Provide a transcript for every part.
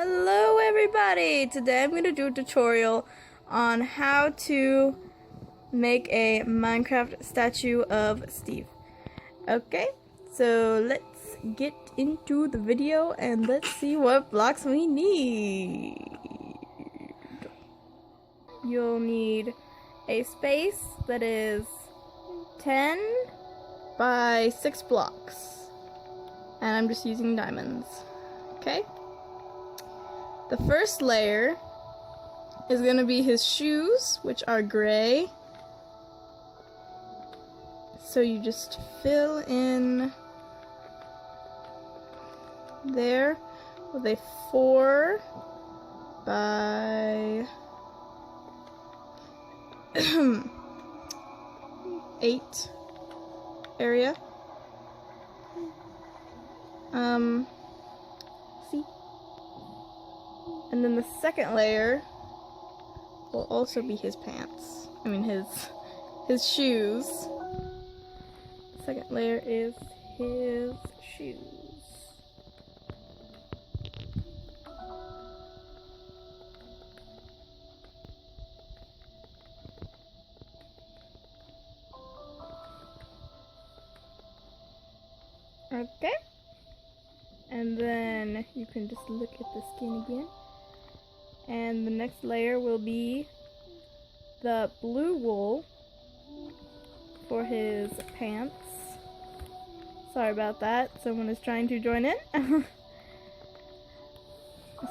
Hello everybody! Today I'm going to do a tutorial on how to make a Minecraft statue of Steve. Okay, so let's get into the video and let's see what blocks we need. You'll need a space that is 10 by 6 blocks. And I'm just using diamonds. Okay? The first layer is going to be his shoes, which are gray. So you just fill in there with a 4 by 8 area. See? And then the second layer will also be his pants. I mean his shoes. The second layer is his shoes. Okay. And then you can just look at the skin again. And the next layer will be the blue wool for his pants. Sorry about that. Someone is trying to join in.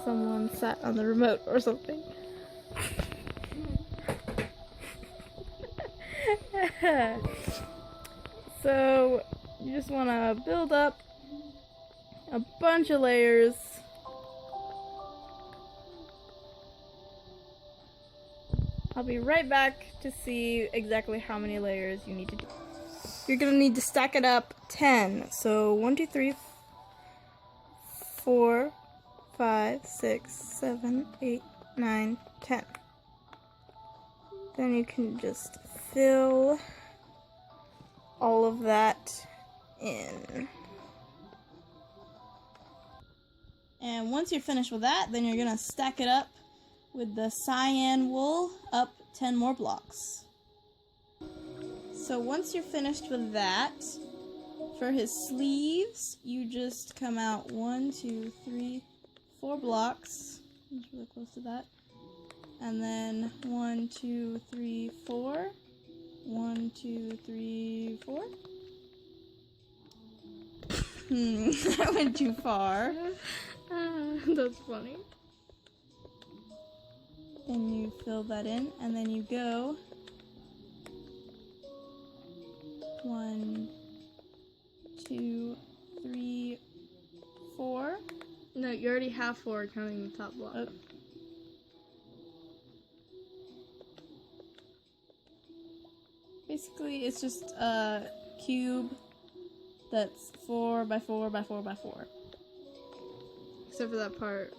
Someone sat on the remote or something. So you just want to build up a bunch of layers. I'll be right back to see exactly how many layers you need to do. You're gonna need to stack it up 10. So 1, 2, 3, 4, 5, 6, 7, 8, 9, 10. Then you can just fill all of that in. And once you're finished with that, then you're gonna stack it up with the cyan wool up 10 more blocks. So once you're finished with that, for his sleeves, you just come out 1, 2, 3, 4 blocks. It's really close to that. And then 1, 2, 3, 4. 1, 2, 3, 4. I went too far. That's funny. Then you fill that in, and then you go 1, 2, 3, 4. No, you already have 4 counting the top block. Oh. Basically, it's just a cube that's 4 by 4 by 4 by 4. Except for that part.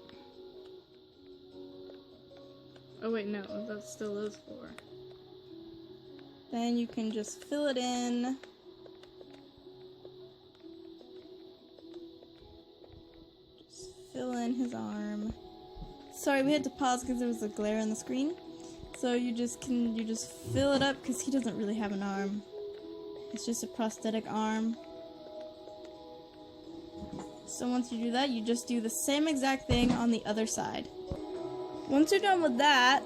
Oh wait, no, that still is 4. Then you can just fill it in. Just fill in his arm. Sorry, we had to pause because there was a glare on the screen. So you just fill it up because he doesn't really have an arm. It's just a prosthetic arm. So once you do that, you just do the same exact thing on the other side. Once you're done with that,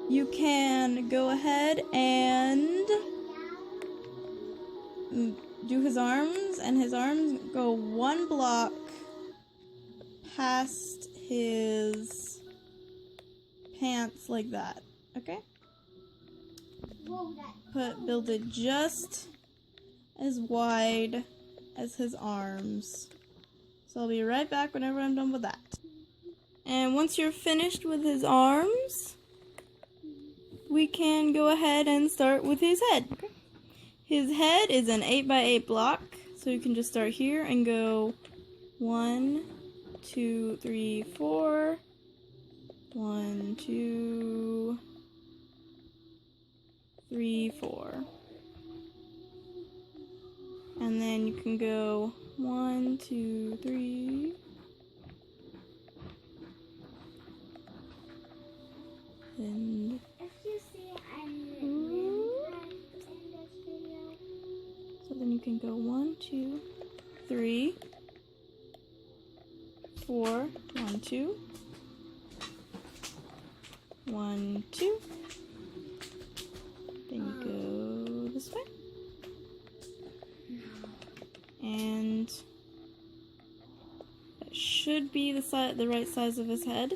you can go ahead and do his arms, and his arms go 1 block past his pants like that. Okay? Build it just as wide as his arms. So I'll be right back whenever I'm done with that. And once you're finished with his arms, we can go ahead and start with his head. Okay. His head is an 8 by 8 block, so you can just start here and go 1, 2, 3, 4. 1, 2, 3, 4. And then you can go 1, 2, 3, And If you see I'm Ooh. in this video. So then you can go 1, 2, 3, 4, 1, 2, 1, 2. Then you go this way. And that should be the right size of his head.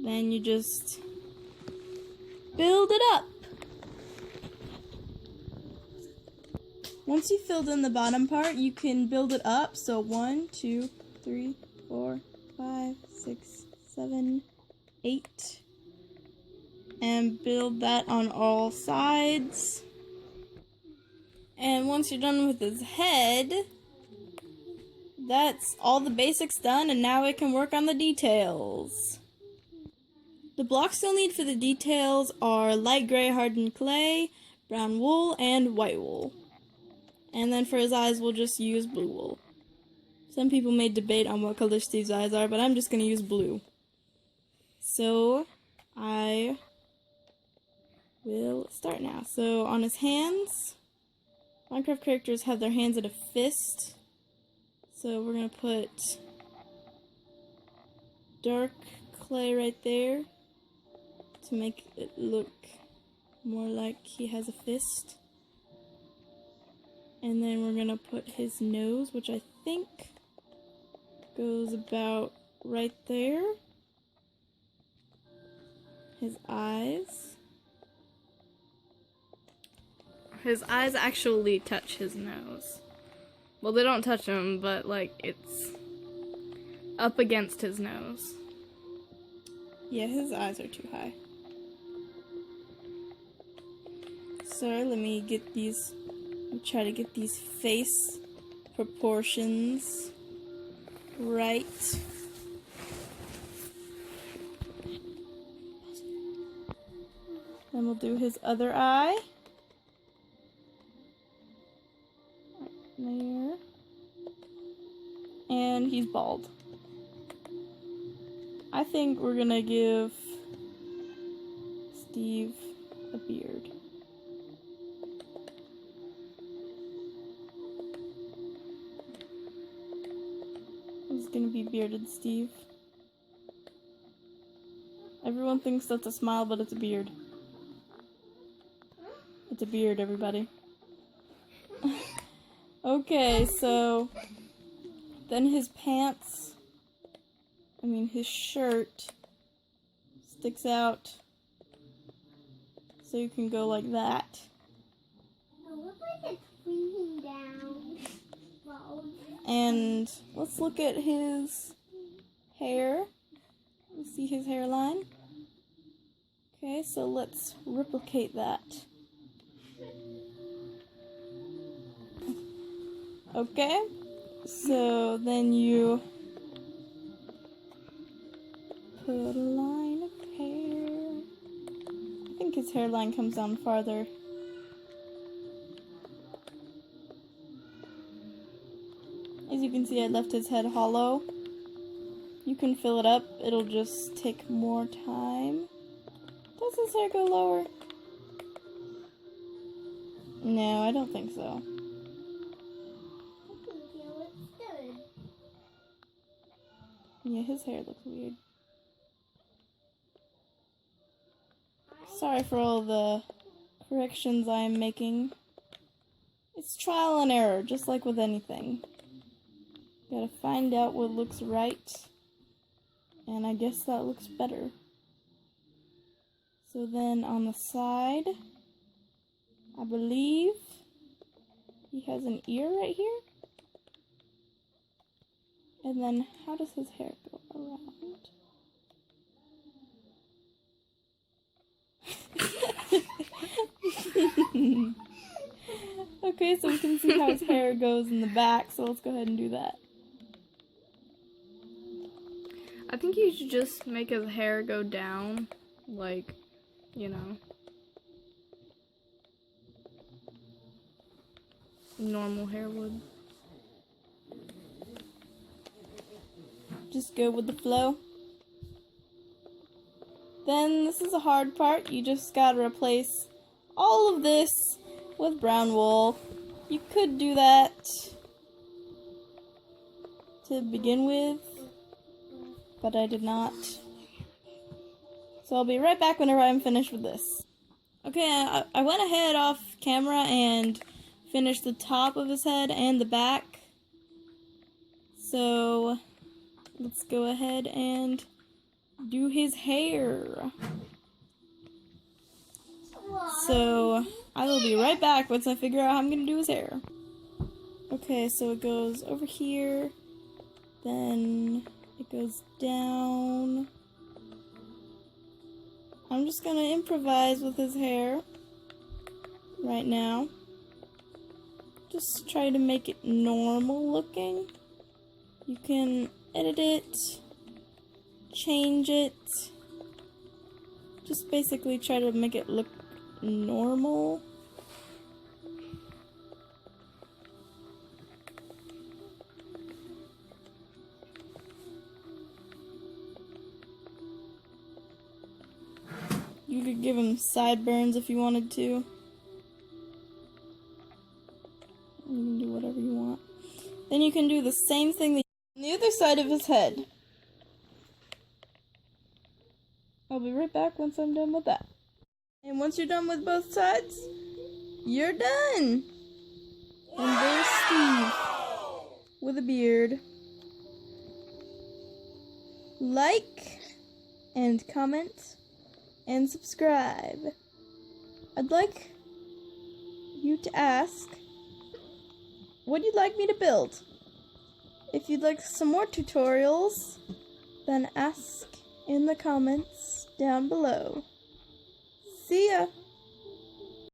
Then you just build it up. Once you've filled in the bottom part, you can build it up. So 1, 2, 3, 4, 5, 6, 7, 8. And build that on all sides. And once you're done with his head, that's all the basics done, and now we can work on the details. The blocks you'll need for the details are light gray hardened clay, brown wool, and white wool. And then for his eyes, we'll just use blue wool. Some people may debate on what color Steve's eyes are, but I'm just going to use blue. So, I will start now. So, on his hands, Minecraft characters have their hands at a fist. So, we're going to put dark clay right there to make it look more like he has a fist. And then we're gonna put his nose, which I think goes about right there. His eyes. His eyes actually touch his nose. Well, they don't touch him, but like it's up against his nose. Yeah, his eyes are too high. So let me try to get these face proportions right. Then we'll do his other eye. Right there. And he's bald. I think we're gonna give Steve a beard. He's gonna be bearded Steve. Everyone thinks that's a smile, but it's a beard. It's a beard, everybody. Okay, so then his his shirt sticks out, so you can go like that. It looks like it's swinging down. Wow. And let's look at his hair. You see his hairline? Okay, so let's replicate that. Okay, so then you put a line of hair. I think his hairline comes down farther. As you can see, I left his head hollow. You can fill it up, it'll just take more time. Does his hair go lower? No, I don't think so. Yeah, his hair looks weird. Sorry for all the corrections I am making. It's trial and error, just like with anything. Gotta find out what looks right. And I guess that looks better. So then on the side, I believe he has an ear right here. And then how does his hair go around? Okay, so we can see how his hair goes in the back, so let's go ahead and do that. I think you should just make his hair go down, like, you know, normal hair would. Just go with the flow. Then this is the hard part. You just gotta replace all of this with brown wool. You could do that to begin with, but I did not. So I'll be right back whenever I'm finished with this. Okay, I went ahead off camera and finished the top of his head and the back. So let's go ahead and do his hair. So I will be right back once I figure out how I'm gonna do his hair. Okay, so it goes over here, then it goes down. I'm just gonna improvise with his hair right now. Just try to make it normal looking. You can edit it, change it. Just basically try to make it look normal. You could give him sideburns if you wanted to. You can do whatever you want. Then you can do the same thing on the other side of his head. I'll be right back once I'm done with that. And once you're done with both sides, you're done! And there's Steve with a beard. Like and comment and subscribe. I'd like you to ask what you'd like me to build. If you'd like some more tutorials, then ask in the comments down below. See ya!